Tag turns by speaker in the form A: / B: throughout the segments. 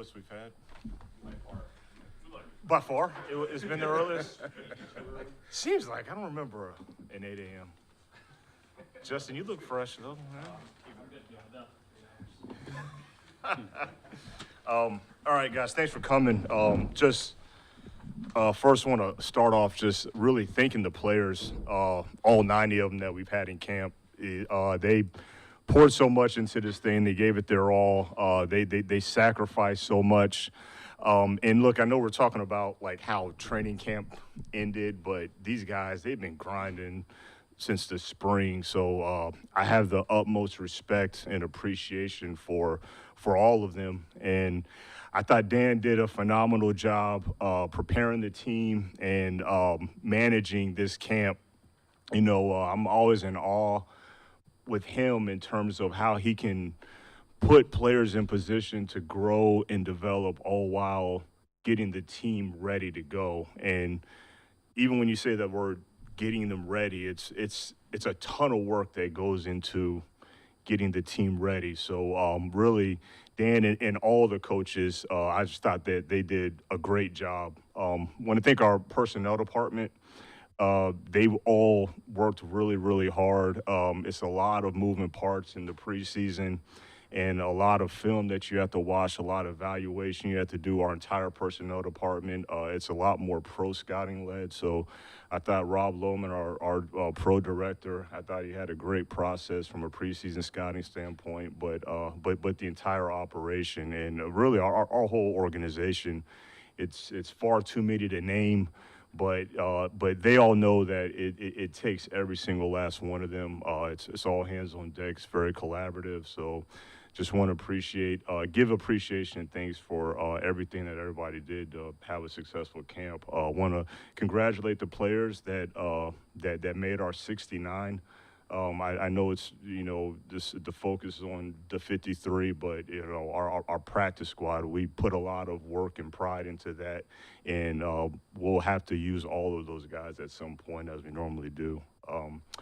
A: earliest we've had. By far, it's been the earliest. Seems like I don't remember an 8 a.m. Justin, you look fresh though. All right, guys, thanks for coming. First want to start off just really thanking the players, all 90 of them that we've had in camp. They poured so much into this thing. They gave it their all. They sacrificed so much. And look, I know we're talking about like how training camp ended, but these guys, they've been grinding since the spring. So I have the utmost respect and appreciation for all of them. And I thought Dan did a phenomenal job preparing the team and managing this camp. You know, I'm always in awe with him in terms of how he can put players in position to grow and develop all while getting the team ready to go. And even when you say that word getting them ready, it's a ton of work that goes into getting the team ready. So really, Dan and all the coaches, I just thought that they did a great job. Want to thank our personnel department. They've all worked really, really hard. It's a lot of moving parts in the preseason and a lot of film that you have to watch, a lot of evaluation you have to do. Our entire personnel department, it's a lot more pro scouting led. So I thought Rob Lohman, our pro director, I thought he had a great process from a preseason scouting standpoint, but the entire operation and really our whole organization, it's far too many to name. But they all know that it takes every single last one of them. It's all hands on deck. It's very collaborative. So just want to give appreciation and thanks for everything that everybody did to have a successful camp. Want to congratulate the players that made our 69. I know it's, you know, the focus is on the 53, but, you know, our practice squad, we put a lot of work and pride into that, and we'll have to use all of those guys at some point as we normally do.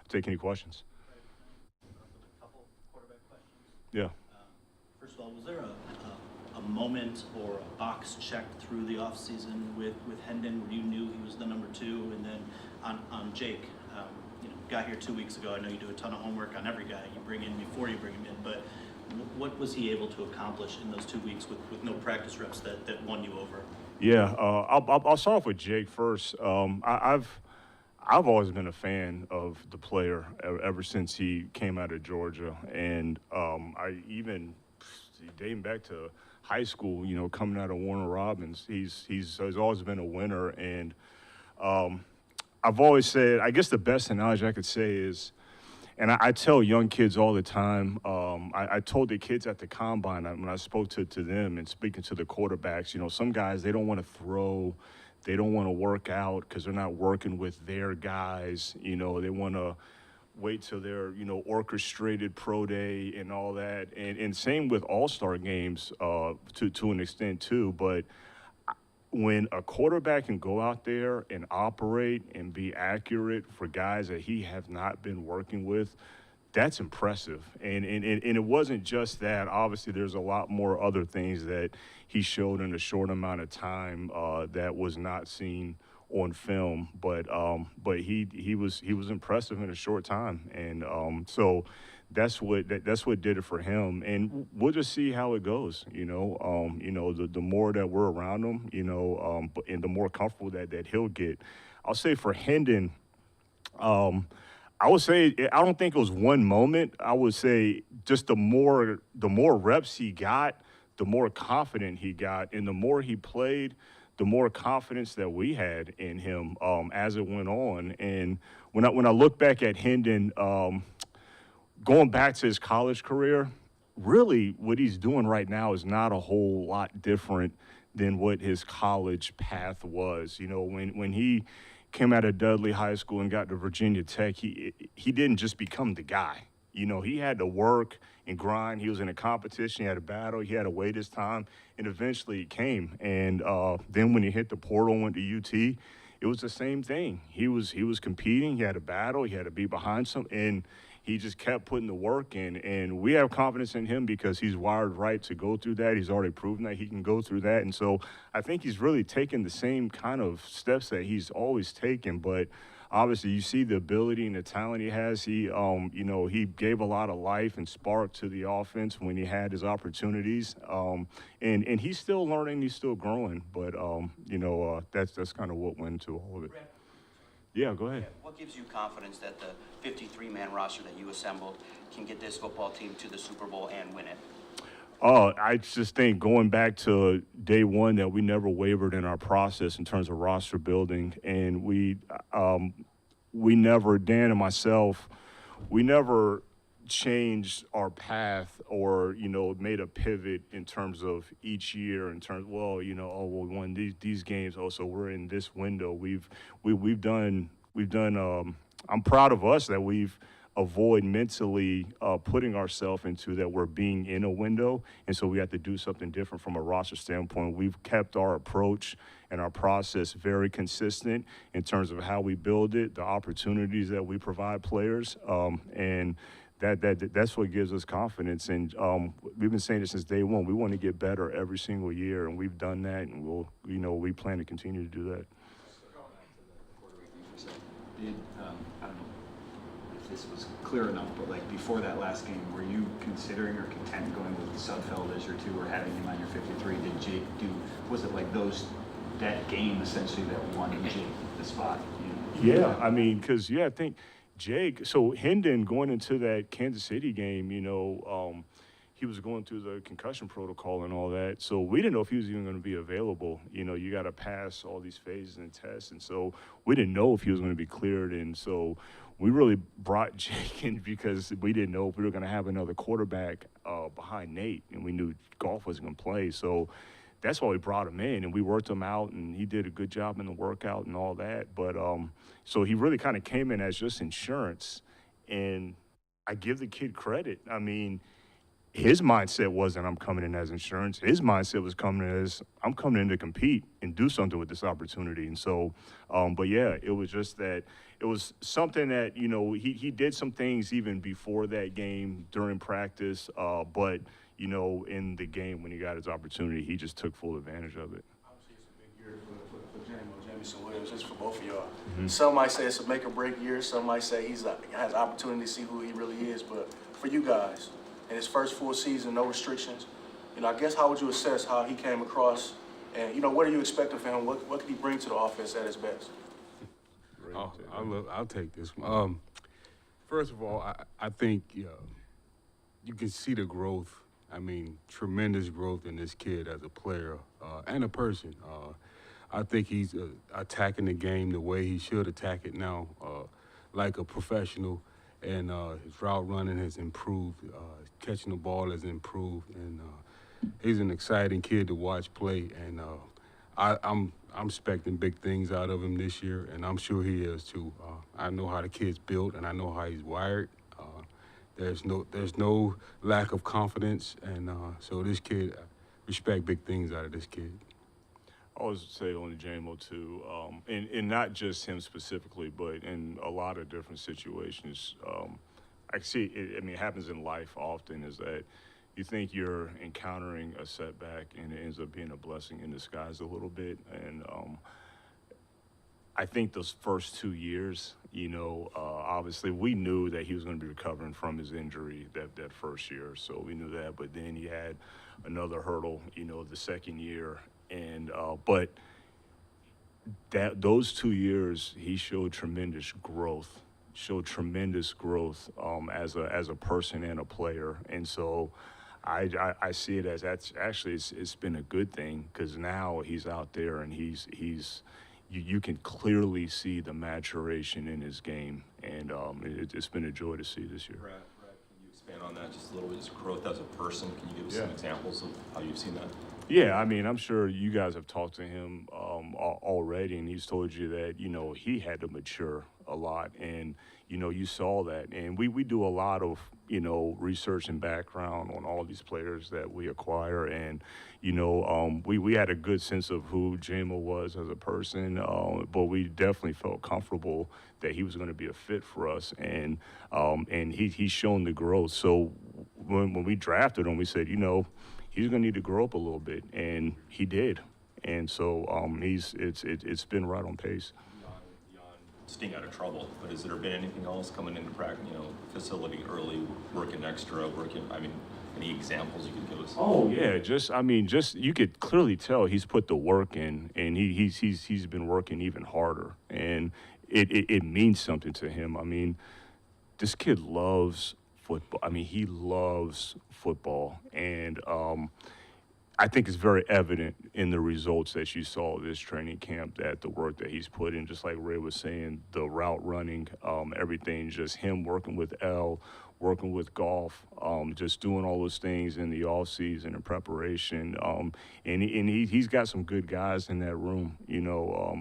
A: Take any questions?
B: A couple quarterback questions.
A: Yeah.
B: First of all, was there a moment or a box checked through the offseason with Hendon where you knew he was the number 2? And then on Jake, you know, got here 2 weeks ago. I know you do a ton of homework on every guy you bring in before you bring him in, but what was he able to accomplish in those 2 weeks with no practice reps that won you over?
A: Yeah, I'll start off with Jake first. I've always been a fan of the player ever since he came out of Georgia, and I even dating back to high school, you know, coming out of Warner Robins, he's always been a winner, and I've always said, I guess the best analogy I could say is, and I tell young kids all the time, I told the kids at the combine when I spoke to them and speaking to the quarterbacks, you know, some guys, they don't want to throw, they don't want to work out because they're not working with their guys, you know, they want to wait till their, you know, orchestrated pro day and all that. And same with all-star games to an extent too, but when a quarterback can go out there and operate and be accurate for guys that he have not been working with, that's impressive. And it wasn't just that. Obviously, there's a lot more other things that he showed in a short amount of time that was not seen on film. But he was impressive in a short time, and so that's what did it for him. And we'll just see how it goes. You know, the more that we're around him, you know, and the more comfortable that he'll get. I'll say for Hendon, I would say I don't think it was one moment. I would say just the more reps he got, the more confident he got, and the more he played, the more confidence that we had in him as it went on. And when I look back at Hendon, going back to his college career, really what he's doing right now is not a whole lot different than what his college path was. You know, when he came out of Dudley High School and got to Virginia Tech, he didn't just become the guy. You know, he had to work and grind. He was in a competition. He had a battle. He had to wait his time, and eventually it came. And then when he hit the portal and went to UT, it was the same thing. He was competing. He had a battle. He had to be behind some, and he just kept putting the work in, and we have confidence in him because he's wired right to go through that. He's already proven that he can go through that, and so I think he's really taken the same kind of steps that he's always taken. But obviously, you see the ability and the talent he has. He gave a lot of life and spark to the offense when he had his opportunities, and he's still learning, he's still growing. But that's kind of what went into all of it. Yeah, go ahead.
C: What gives you confidence that the 53-man roster that you assembled can get this football team to the Super Bowl and win it?
A: I just think going back to day one that we never wavered in our process in terms of roster building, and we never, Dan and myself, we never changed our path or made a pivot in terms of each year in terms we won these games, so we're in this window. We've done I'm proud of us that we've avoid mentally putting ourselves into that we're being in a window, and so we have to do something different from a roster standpoint. We've kept our approach and our process very consistent in terms of how we build it, the opportunities that we provide players, and that's what gives us confidence. And we've been saying it since day one. We want to get better every single year, and we've done that, and we plan to continue to do that.
D: Going back to the Puerto Rican for a second, I don't know if this was clear enough, but like before that last game, were you considering or content going with Sudfeld as your 2 or having him on your 53? Did Jake was it like that game essentially that won Jake the spot?
A: Yeah, I mean, because I think Jake. So Hendon going into that Kansas City game, he was going through the concussion protocol and all that. So we didn't know if he was even going to be available. You got to pass all these phases and tests, and so we didn't know if he was going to be cleared. And so we really brought Jake in because we didn't know if we were going to have another quarterback behind Nate, and we knew Goff wasn't going to play. So that's why we brought him in, and we worked him out, and he did a good job in the workout and all that. But so he really kind of came in as just insurance, and I give the kid credit. I mean, his mindset wasn't I'm coming in as insurance. His mindset was coming as I'm coming in to compete and do something with this opportunity. And so, but yeah, it was just that it was something that, he did some things even before that game during practice, but, in the game when he got his opportunity, he just took full advantage of it.
E: Obviously, it's a big year for Jamison Williams, just for both of y'all. Mm-hmm. Some might say it's a make or break year. Some might say has opportunity to see who he really is. But for you guys, in his first full season, no restrictions, I guess how would you assess how he came across, and what are you expecting from him? What can he bring to the offense at his best?
F: I'll take this one. First of all, I think you can see the growth. I mean, tremendous growth in this kid as a player and a person. I think he's attacking the game the way he should attack it now, like a professional. And his route running has improved. Catching the ball has improved, and he's an exciting kid to watch play. And I'm expecting big things out of him this year, and I'm sure he is too. I know how the kid's built, and I know how he's wired. There's no lack of confidence, and so this kid, respect big things out of this kid.
A: I always say on the JMO too, and not just him specifically, but in a lot of different situations. I see it, it happens in life often, is that you think you're encountering a setback and it ends up being a blessing in disguise a little bit. And I think those first 2 years, obviously we knew that he was going to be recovering from his injury that first year. So we knew that, but then he had another hurdle, the second year. And but those 2 years, he showed tremendous growth as a person and a player. And so I see it as it's been a good thing, because now he's out there and you can clearly see the maturation in his game, and it's been a joy to see this year.
G: Brad, can you expand on that just a little bit? Just growth as a person. Can you give us some examples of how you've seen that?
A: Yeah, I'm sure you guys have talked to him already, and he's told you that, he had to mature a lot, and, you saw that. And we do a lot of research and background on all these players that we acquire, and we had a good sense of who Jamo was as a person, but we definitely felt comfortable that he was going to be a fit for us, and he's shown the growth. So when we drafted him, we said, he's going to need to grow up a little bit, and he did, and so it's been right on pace.
G: Beyond staying out of trouble, but has there been anything else coming into practice, facility early, working extra, any examples you could give us?
A: Oh yeah, just you could clearly tell he's put the work in, and he's been working even harder, and it means something to him. I mean, this kid loves football. I mean, he loves football, and I think it's very evident in the results that you saw this training camp, that the work that he's put in, just like Ray was saying, the route running, everything, just him working with L, working with golf, just doing all those things in the off season and preparation. He's got some good guys in that room.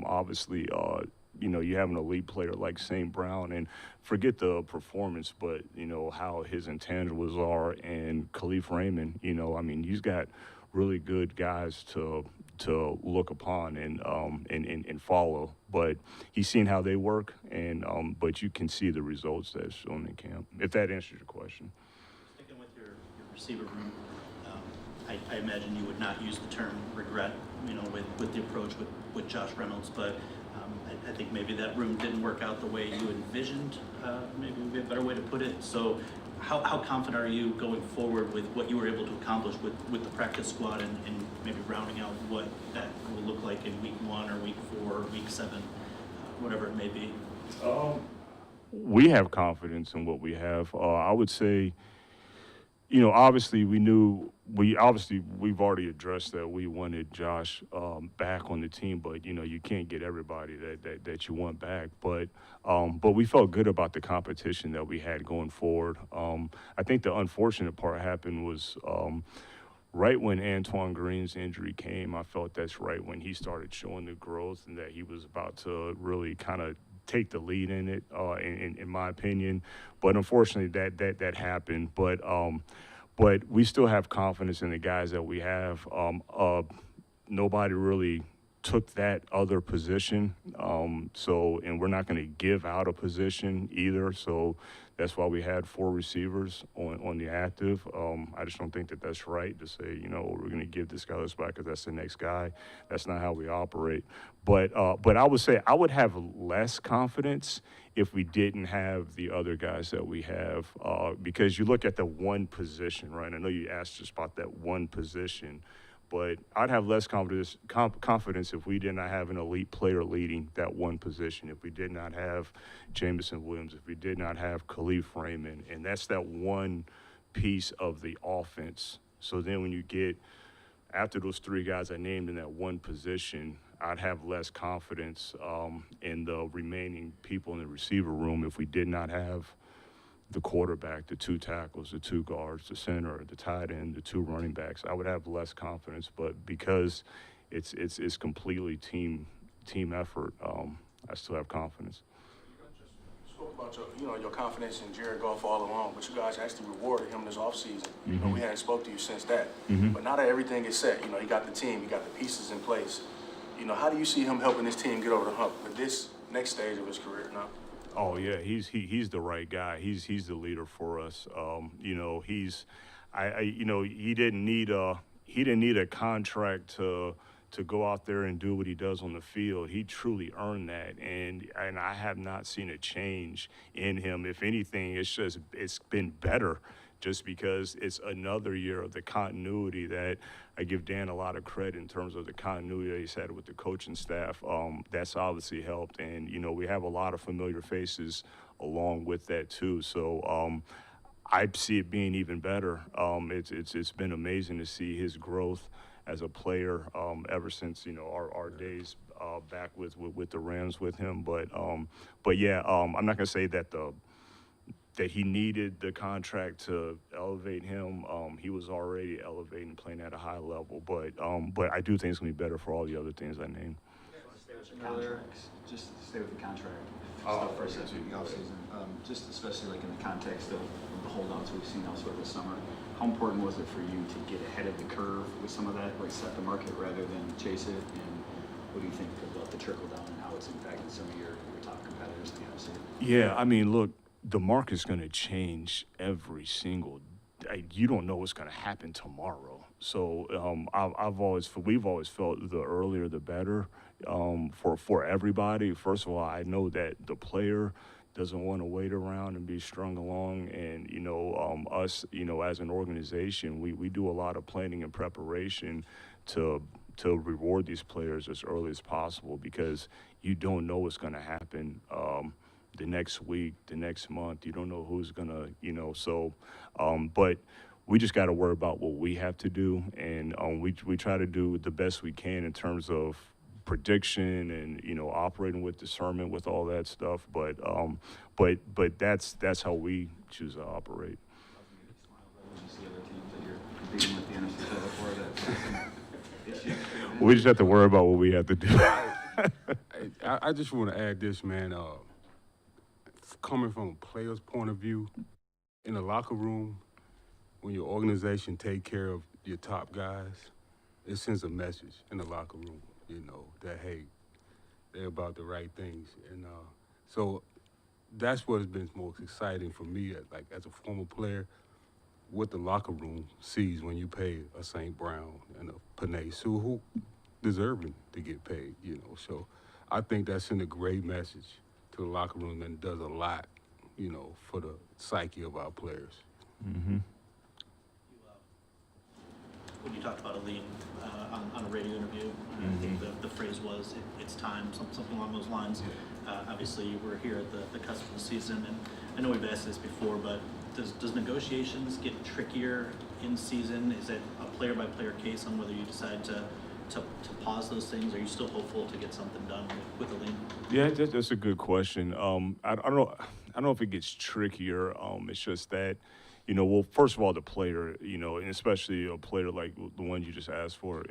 A: Obviously, you have an elite player like St. Brown, and forget the performance, but how his intangibles are, and Khalif Raymond. He's got really good guys to look upon and follow. But he's seen how they work, and but you can see the results that's shown in camp. If that answers your question.
B: Sticking with your receiver room, I imagine you would not use the term regret, with the approach with Josh Reynolds, but I think maybe that room didn't work out the way you envisioned. Maybe would be a better way to put it. So how confident are you going forward with what you were able to accomplish with the practice squad, and maybe rounding out what that will look like in week 1 or week 4 or week 7, whatever it may be?
A: We have confidence in what we have. I would say, obviously we've already addressed that we wanted Josh back on the team, but you can't get everybody that you want back. But we felt good about the competition that we had going forward. I think the unfortunate part happened was right when Antoine Green's injury came. I felt that's right when he started showing the growth, and that he was about to really kind of take the lead in it, in my opinion. But unfortunately, that happened. But we still have confidence in the guys that we have. Nobody really took that other position, and we're not going to give out a position either. So that's why we had 4 receivers on the active. I just don't think that that's right to say, we're going to give this guy this back because that's the next guy. That's not how we operate. But I would say I would have less confidence if we didn't have the other guys that we have, because you look at the one position, right? I know you asked us about that one position, but I'd have less confidence if we did not have an elite player leading that one position, if we did not have Jameson Williams, if we did not have Khalif Raymond, and that's that one piece of the offense. So then when you get after those 3 guys I named in that one position, I'd have less confidence in the remaining people in the receiver room if we did not have the quarterback, the 2 tackles, the 2 guards, the center, the tight end, the 2 running backs. I would have less confidence, but because it's completely team effort, I still have confidence.
E: You spoke about your confidence in Jared Goff all along, but you guys actually rewarded him this offseason.
A: Mm-hmm.
E: We hadn't spoke to you since that.
A: Mm-hmm.
E: But now that everything is set, he got the team, he got the pieces in place. How do you see him helping this team get over the hump at this next stage of his career now?
A: Oh yeah, he's the right guy. He's the leader for us. He didn't need a contract to go out there and do what he does on the field. He truly earned that, and I have not seen a change in him. If anything, it's been better, just because it's another year of the continuity that I give Dan a lot of credit in terms of the continuity that he's had with the coaching staff. That's obviously helped, and we have a lot of familiar faces along with that too. So I see it being even better. It's been amazing to see his growth as a player ever since our days back with the Rams with him. But yeah, I'm not gonna say that that he needed the contract to elevate him. He was already elevating, playing at a high level. But I do think it's gonna be better for all the other things I named.
D: Contracts, just to stay with the contract
A: Oh,
D: stuff for a
A: okay.
D: second, the offseason. Just especially like in the context of the holdouts we've seen elsewhere this summer. How important was it for you to get ahead of the curve with some of that, like set the market rather than chase it? And what do you think about the trickle down and how it's impacted some of your top competitors in the NFC?
A: Yeah, I mean, look, the market's going to change every single day. You don't know what's going to happen tomorrow. So we've always felt the earlier the better for everybody. First of all, I know that the player doesn't want to wait around and be strung along, and us, as an organization, we do a lot of planning and preparation to reward these players as early as possible, because you don't know what's going to happen the next week, the next month. You don't know who's going to, but we just got to worry about what we have to do, and we try to do the best we can in terms of prediction and operating with discernment with all that stuff. But that's how we choose to operate.
D: You see other teams that you're competing with the NFC title for that some issues?
A: We just have to worry about what we have to do.
F: I just want to add this, man. Coming from a player's point of view, in the locker room, when your organization take care of your top guys, it sends a message in the locker room, that, hey, they're about the right things. And so that's what has been most exciting for me, as a former player, what the locker room sees when you pay a St. Brown and a Panay Sewell, who deserving to get paid, So I think that sends a great message to the locker room and does a lot, for the psyche of our players.
A: Mm-hmm.
B: When you talked about Aline on a radio interview, I think the phrase was, it's time, something along those lines. Obviously, we're here at the cusp of the season, and I know we've asked this before, but does negotiations get trickier in season? Is it a player-by-player case on whether you decide to pause those things? Are you still hopeful to get something done with Aline?
A: Yeah, that's a good question. I don't know if it gets trickier. It's just that, well, first of all, the player, and especially a player like the one you just asked for,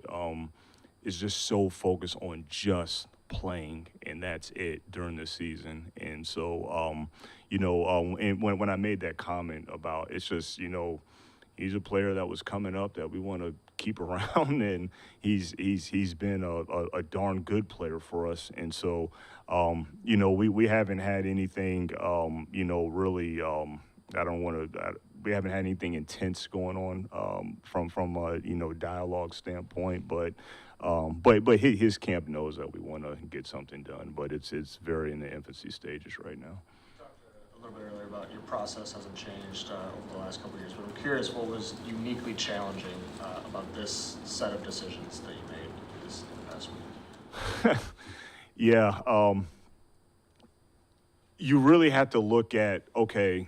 A: is just so focused on just playing, and that's it during the season. And so, and when I made that comment about, it's just, he's a player that was coming up that we want to keep around, and he's been a darn good player for us. And so, we haven't had anything, really. We haven't had anything intense going on from a dialogue standpoint, but his camp knows that we want to get something done, but it's very in the infancy stages right now.
H: A little bit earlier about your process hasn't changed over the last couple of years, but I'm curious what was uniquely challenging about this set of decisions that you made this past week.
A: Yeah, you really have to look at, okay,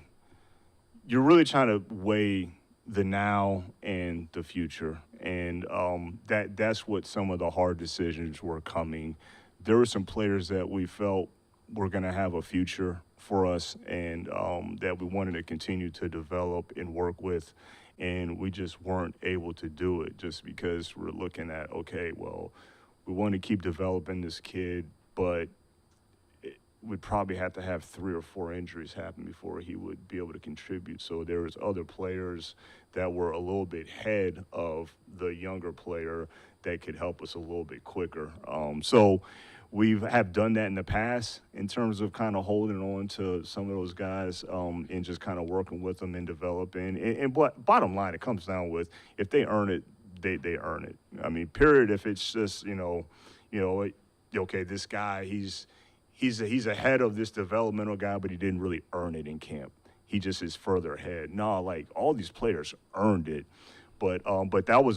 A: you're really trying to weigh the now and the future, and that's what some of the hard decisions were coming. There were some players that we felt were going to have a future for us, and that we wanted to continue to develop and work with, and we just weren't able to do it just because we're looking at, okay, well, we want to keep developing this kid, but we'd probably have to have 3 or 4 injuries happen before he would be able to contribute. So there was other players that were a little bit ahead of the younger player that could help us a little bit quicker. So we have done that in the past in terms of kind of holding on to some of those guys and just kind of working with them and developing. And bottom line, it comes down with, if they earn it, they earn it. I mean, period. If it's just, okay, this guy, he's ahead of this developmental guy, but he didn't really earn it in camp. He just is further ahead. No, like, all these players earned it. But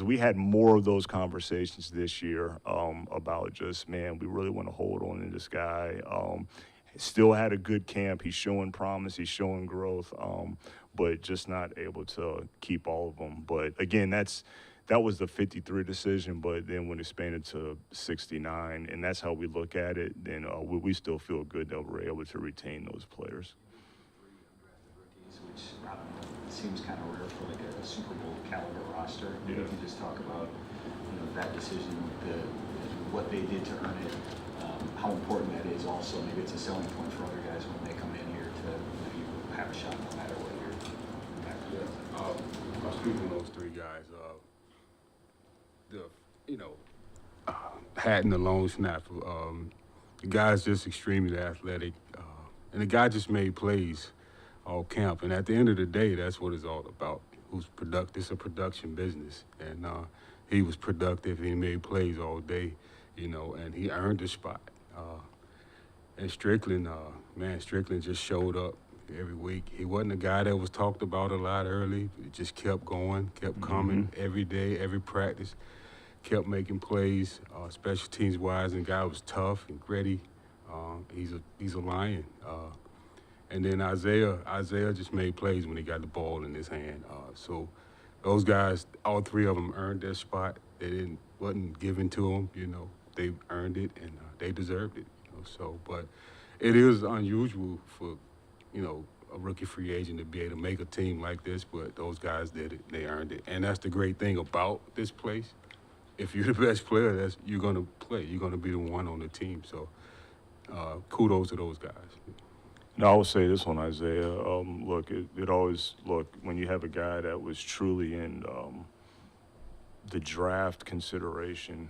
A: we had more of those conversations this year about just, man, we really want to hold on to this guy. Still had a good camp. He's showing promise. He's showing growth, but just not able to keep all of them. But again, that was the 53 decision, but then when it expanded to 69, and that's how we look at it, then we still feel good that we're able to retain those players.
D: 3 undrafted rookies, which seems kind of rare for like a Super Bowl caliber roster. Maybe you can just talk about that decision, what they did to earn it, how important that is also. Maybe it's a selling point for other guys when they come in here to, you have a shot no matter what you're
F: I'll speak on those three guys. Hatton, the long snapper. The guy's just extremely athletic, and the guy just made plays all camp. And at the end of the day, that's what it's all about. It's a production business, and he was productive. He made plays all day, and he earned the spot. And Strickland, Strickland just showed up every week. He wasn't a guy that was talked about a lot early. He just kept going, kept coming every day, every practice. Kept making plays, special teams wise, and the guy was tough and gritty. He's a lion. And then Isaiah just made plays when he got the ball in his hand. So those guys, all three of them earned their spot. Wasn't given to them, they earned it and they deserved it. But it is unusual for, a rookie free agent to be able to make a team like this, but those guys did it. They earned it. And that's the great thing about this place. If you're the best player, you're going to play. You're going to be the one on the team. So kudos to those guys.
A: No, I would say this one, Isaiah. Look, when you have a guy that was truly in the draft consideration,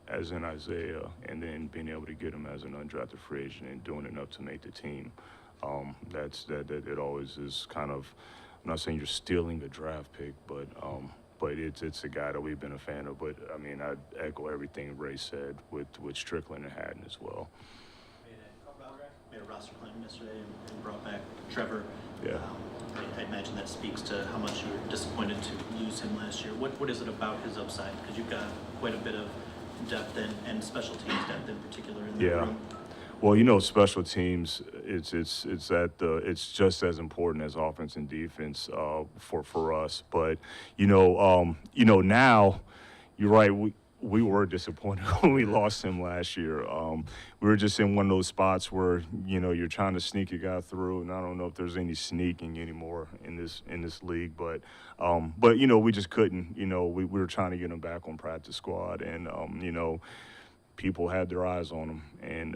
A: as in Isaiah, and then being able to get him as an undrafted free agent and doing enough to make the team, it always is kind of. I'm not saying you're stealing a draft pick, but it's a guy that we've been a fan of. But I mean, I echo everything Ray said with Strickland and Hatton as well.
B: Made a roster claim yesterday and brought back Trevor.
A: Yeah.
B: I imagine that speaks to how much you were disappointed to lose him last year. What is it about his upside? Because you've got quite a bit of depth and special teams depth in particular in the room.
A: Well, special teams, it's just as important as offense and defense for us. But now you're right. We were disappointed when we lost him last year. We were just in one of those spots where you're trying to sneak a guy through, and I don't know if there's any sneaking anymore in this league. But we just couldn't. We were trying to get him back on practice squad, and people had their eyes on him, and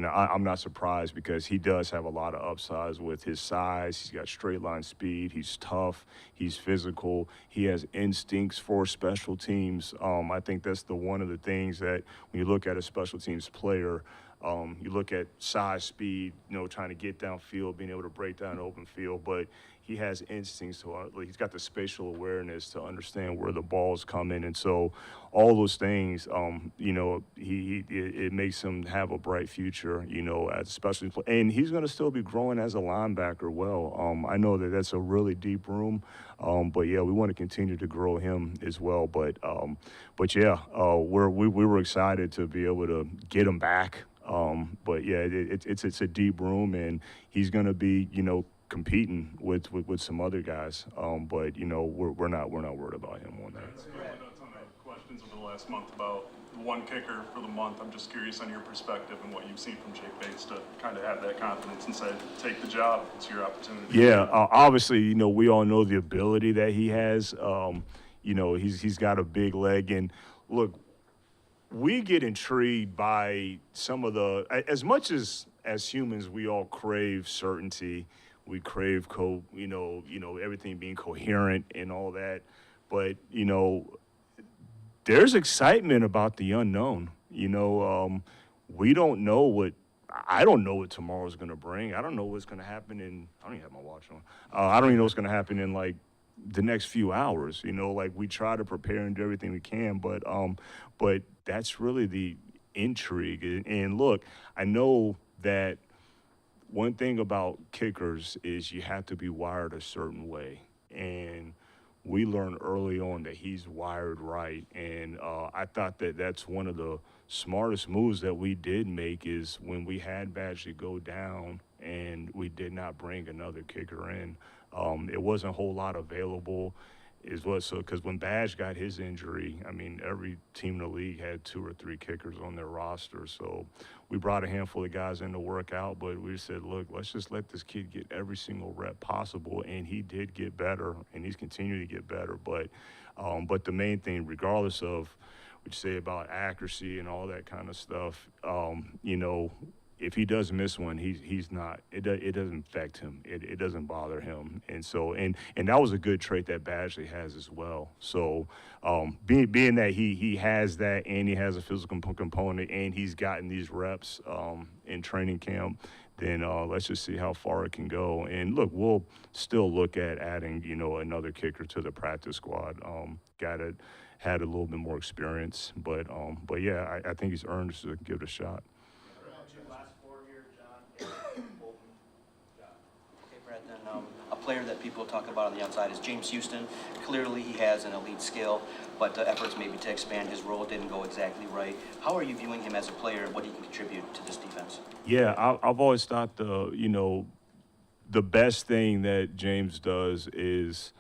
A: I'm not surprised because he does have a lot of upsides with his size. He's got straight line speed. He's tough. He's physical. He has instincts for special teams. I think that's one of the things that when you look at a special teams player, you look at size, speed, trying to get downfield, being able to break down open field, but he has instincts he's got the spatial awareness to understand where the ball's coming, and so all those things, it makes him have a bright future, as a special teams player, and he's going to still be growing as a linebacker. Well, I know that's a really deep room, but yeah, we want to continue to grow him as well. But yeah, we were excited to be able to get him back. But yeah, it's a deep room, and he's going to be, competing with some other guys. But we're not worried about him on that.
I: A ton of questions over the last month about the one kicker for the month. I'm just curious on your perspective and what you've seen from Jake Bates to kind of have that confidence and say, take the job. It's your opportunity.
A: Yeah, obviously, we all know the ability that he has. He's got a big leg, and look, we get intrigued by some of as much as humans, we all crave certainty. We crave everything being coherent and all that. But, there's excitement about the unknown. We don't know I don't know what tomorrow's going to bring. I don't know what's going to happen I don't even have my watch on. I don't even know what's going to happen in the next few hours. We try to prepare and do everything we can, but that's really the intrigue. And look, I know that one thing about kickers is you have to be wired a certain way, and we learned early on that he's wired right. And I thought that's one of the smartest moves that we did make is when we had Badgley go down and we did not bring another kicker in. It wasn't a whole lot available. Because when Badge got his injury, I mean, every team in the league had 2 or 3 kickers on their roster. So we brought a handful of guys in to work out, but we said, look, let's just let this kid get every single rep possible. And he did get better, and he's continuing to get better. But the main thing, regardless of what you say about accuracy and all that kind of stuff. You know, if he does miss one, he's not. It doesn't affect him. It doesn't bother him. And so and that was a good trait that Badgley has as well. So being that he has that and he has a physical component and he's gotten these reps in training camp, then let's just see how far it can go. And look, we'll still look at adding, you know, another kicker to the practice squad. Guy that had a little bit more experience, but yeah, I think he's earned to give it a shot.
C: Okay, Brad, then a player that people talk about on the outside is James Houston. Clearly, he has an elite skill, but the efforts maybe to expand his role didn't go exactly right. How are you viewing him as a player and what he can contribute to this defense?
A: Yeah, I've always thought the best thing that James does is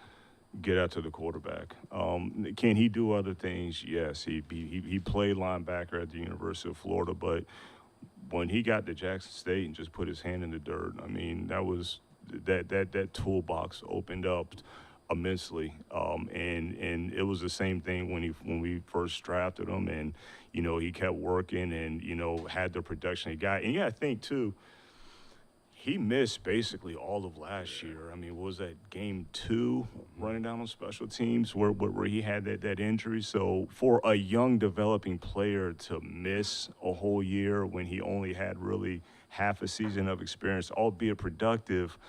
A: get out to the quarterback. Can he do other things? Yes, he played linebacker at the University of Florida, but when he got to Jackson State and just put his hand in the dirt, I mean, that toolbox opened up immensely. And it was the same thing when we first drafted him, and you know he kept working and you know had the production he got. And yeah, I think too. He missed basically all of last year. I mean, what was that game 2 running down on special teams where he had that injury? So for a young developing player to miss a whole year when he only had really half a season of experience, albeit productive,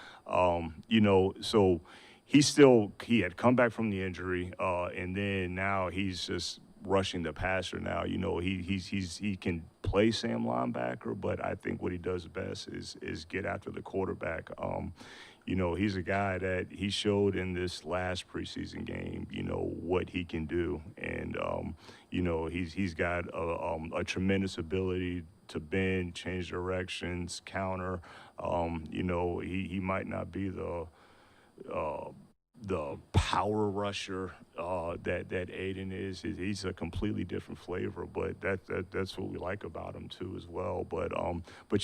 A: you know, so he had come back from the injury, and then now he's just rushing the passer now. You know, he can play Sam linebacker, but I think what he does best is get after the quarterback. You know, he's a guy that he showed in this last preseason game, you know, what he can do. And, you know, he's got a tremendous ability to bend, change directions, counter. You know, he might not be the power rusher that Aiden is. He's a completely different flavor, but that's what we like about him too as well. But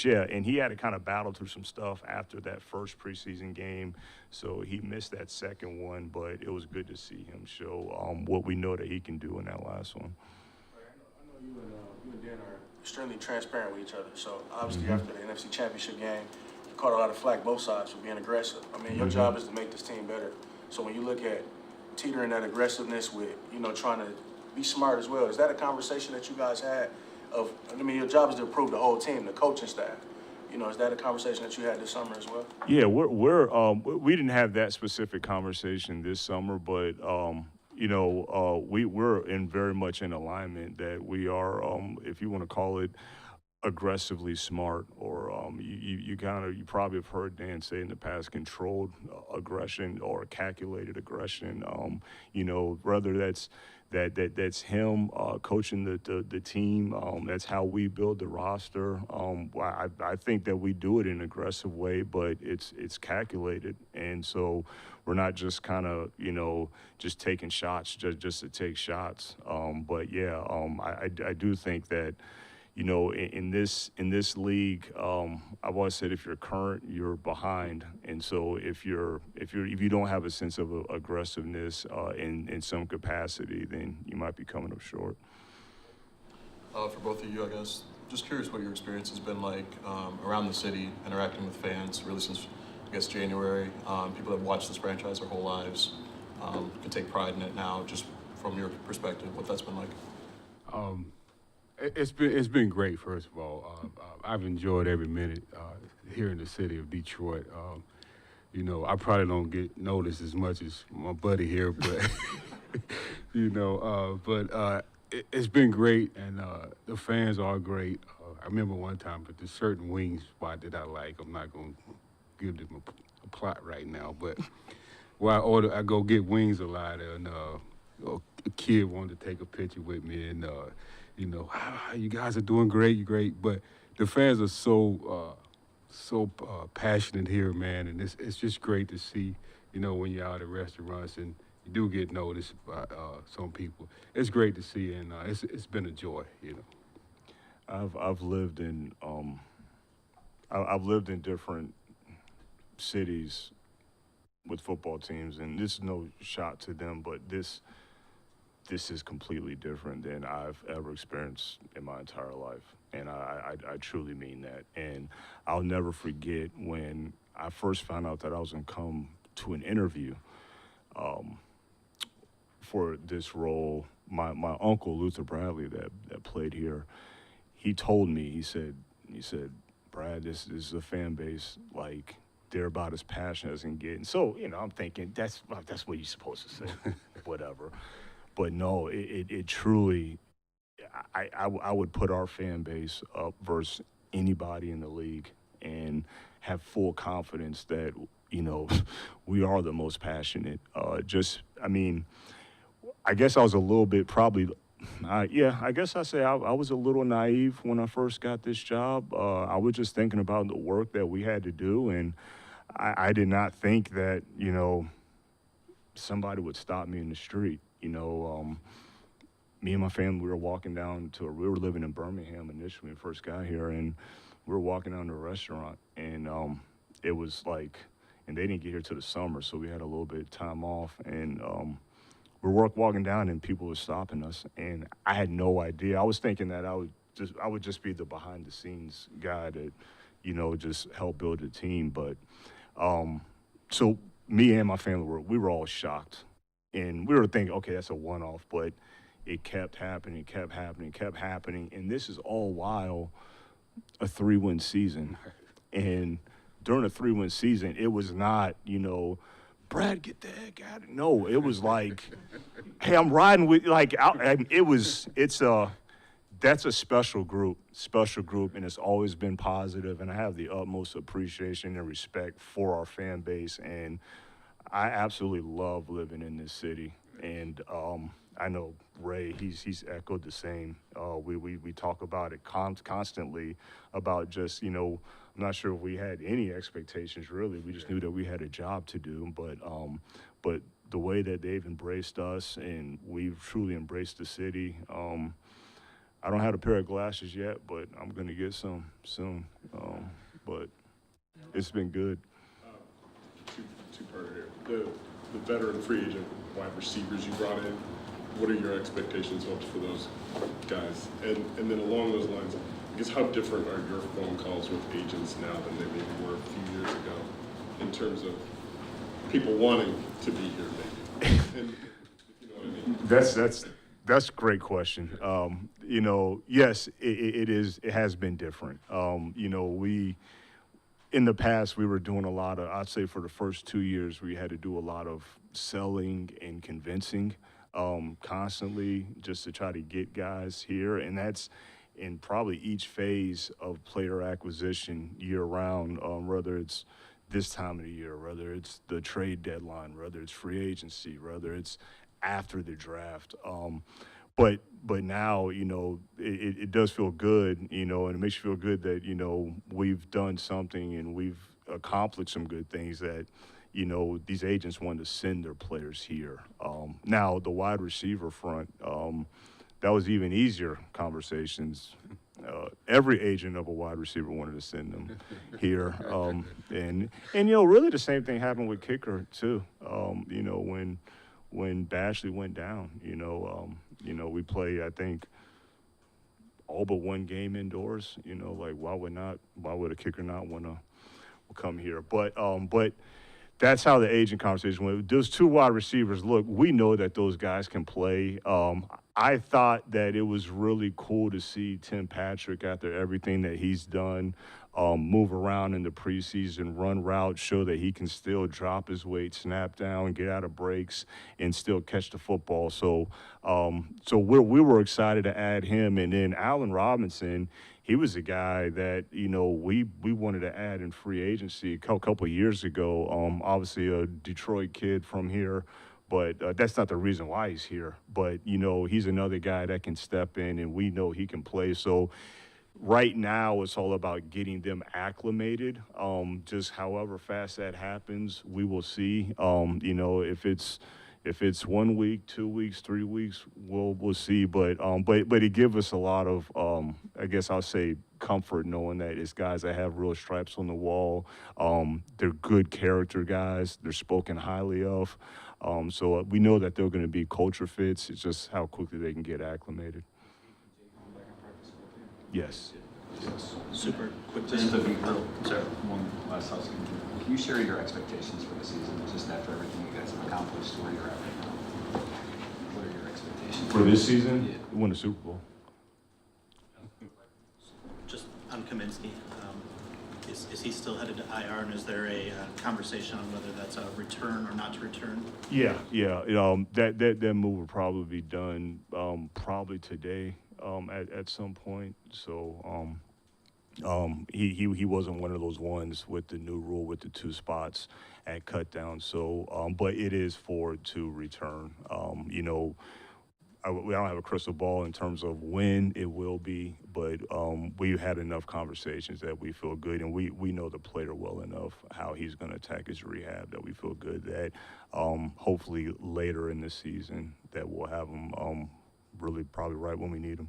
A: yeah, and he had to kind of battle through some stuff after that first preseason game, so he missed that second one. But it was good to see him show what we know that he can do in that last one.
E: I know you and Dan are extremely transparent with each other. So obviously after the NFC Championship game, you caught a lot of flack both sides for being aggressive. I mean, your job is to make this team better. So when you look at teetering that aggressiveness with, you know, trying to be smart as well, is that a conversation that you guys had I mean, your job is to improve the whole team, the coaching staff. You know, is that a conversation that you had this summer as well?
A: Yeah, we didn't have that specific conversation this summer, but you know, we're very much in alignment that we are, if you want to call it, aggressively smart, or you probably have heard Dan say in the past, controlled aggression or calculated aggression. You know, whether that's him coaching the team. That's how we build the roster. I think that we do it in an aggressive way, but it's calculated, and so we're not just kind of, you know, just taking shots just to take shots. But yeah, I do think that, you know, in this league, I've always said if you're current, you're behind, and so if you don't have a sense of aggressiveness in some capacity, then you might be coming up short.
J: For both of you, I guess, just curious what your experience has been like around the city, interacting with fans, really since, I guess, January. People have watched this franchise their whole lives, can take pride in it now. Just from your perspective, what that's been like.
F: It's been great. First of all, I've enjoyed every minute here in the city of Detroit. You know, I probably don't get noticed as much as my buddy here, but you know, it's been great, and the fans are great. I remember one time, but there's certain wings spot that I like. I'm not gonna give them a plot right now, but where I go get wings a lot, and a kid wanted to take a picture with me, and you know, you guys are doing great, you're great. But the fans are so passionate here, man, and it's just great to see, you know, when you're out at restaurants and you do get noticed by some people. It's great to see, and it's been a joy, you know.
A: I've lived in different cities with football teams, and this is no shot to them, but this is completely different than I've ever experienced in my entire life. And I truly mean that. And I'll never forget when I first found out that I was going to come to an interview for this role. My uncle, Luther Bradley, that played here, he told me, he said, Brad, this is a fan base, like, they're about as passionate as can get. And so, I'm thinking, that's what you're supposed to say, whatever. But no, it truly, I would put our fan base up versus anybody in the league and have full confidence that, we are the most passionate. I guess I was a little bit probably, I guess I say I was a little naive when I first got this job. I was just thinking about the work that we had to do, and I did not think that, somebody would stop me in the street. Me and my family, we were living in Birmingham initially when we first got here, and we were walking down to a restaurant, and it was like, and they didn't get here till the summer, so we had a little bit of time off, and we're walking down, and people were stopping us, and I had no idea. I was thinking that I would just be the behind the scenes guy that, just help build the team, but so me and my family we were all shocked, and we were thinking, okay, that's a one-off, but it kept happening, kept happening, kept happening, and this is all while a 3-win season. And during a 3-win season, it was not, Brad, get the heck out of it. No, it was like, hey, I'm riding with, like, that's a special group, and it's always been positive, and I have the utmost appreciation and respect for our fan base, and I absolutely love living in this city. And I know Ray, he's echoed the same. We talk about it constantly about just, I'm not sure if we had any expectations really. We just knew that we had a job to do. But the way that they've embraced us and we've truly embraced the city, I don't have a pair of glasses yet, but I'm gonna get some soon. But it's been good.
I: Two-parter here. The veteran free agent wide receivers you brought in, what are your expectations, hopes for those guys? And then along those lines, I guess how different are your phone calls with agents now than they maybe were a few years ago in terms of people wanting to be here maybe? And, you know what I mean?
A: That's a great question. Yes, it has been different. In the past, we were doing a lot of, I'd say for the first 2 years, we had to do a lot of selling and convincing constantly just to try to get guys here. And that's in probably each phase of player acquisition year round, whether it's this time of the year, whether it's the trade deadline, whether it's free agency, whether it's after the draft. But now, it does feel good, and it makes you feel good that, we've done something and we've accomplished some good things that, these agents want to send their players here. Now, the wide receiver front, that was even easier conversations. Every agent of a wide receiver wanted to send them here. And really the same thing happened with kicker too. When Bashley went down, we played, I think, all but one game indoors. Why would a kicker not want to come here? But that's how the agent conversation went. Those two wide receivers, look, we know that those guys can play. I thought that it was really cool to see Tim Patrick, after everything that he's done, move around in the preseason, run routes, show that he can still drop his weight, snap down, get out of breaks, and still catch the football. So we were excited to add him. And then Allen Robinson, he was a guy that, we wanted to add in free agency a couple of years ago. Obviously a Detroit kid from here, but that's not the reason why he's here. But, he's another guy that can step in, and we know he can play. So right now it's all about getting them acclimated. Just however fast that happens, we will see. If it's 1 week, 2 weeks, 3 weeks, we'll see. But it gives us a lot of, I guess I'll say, comfort knowing that it's guys that have real stripes on the wall. They're good character guys. They're spoken highly of. So we know that they're going to be culture fits. It's just how quickly they can get acclimated. Yes. Yes.
B: Super quick.
D: Just to be real, sorry, one last housekeeping. Can you share your expectations for the season, just after everything you guys have accomplished, where you're at right now? What are your expectations?
A: For this season,
D: Yeah.
A: we won the Super Bowl.
B: Just on Kaminsky, is he still headed to IR, and is there a conversation on whether that's a return or not to return?
A: Yeah. That move will probably be done probably today at some point. So he wasn't one of those ones with the new rule with the 2 spots at cut down. So but it is forward to return. We don't have a crystal ball in terms of when it will be, but we had enough conversations that we feel good, and we know the player well enough how he's going to attack his rehab that we feel good that hopefully later in the season that we'll have him really probably right when we need him.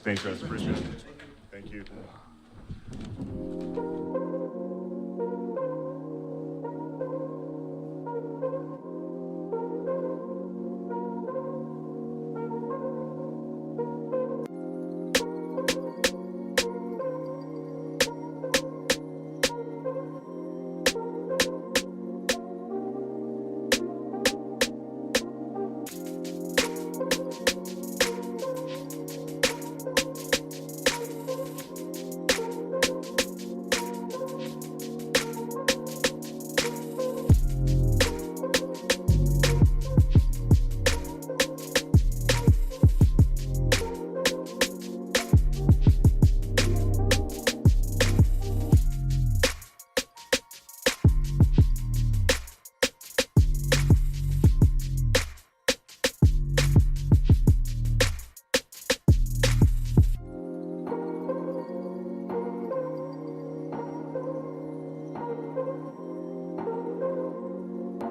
A: Thanks, guys. Appreciate it. Thank you.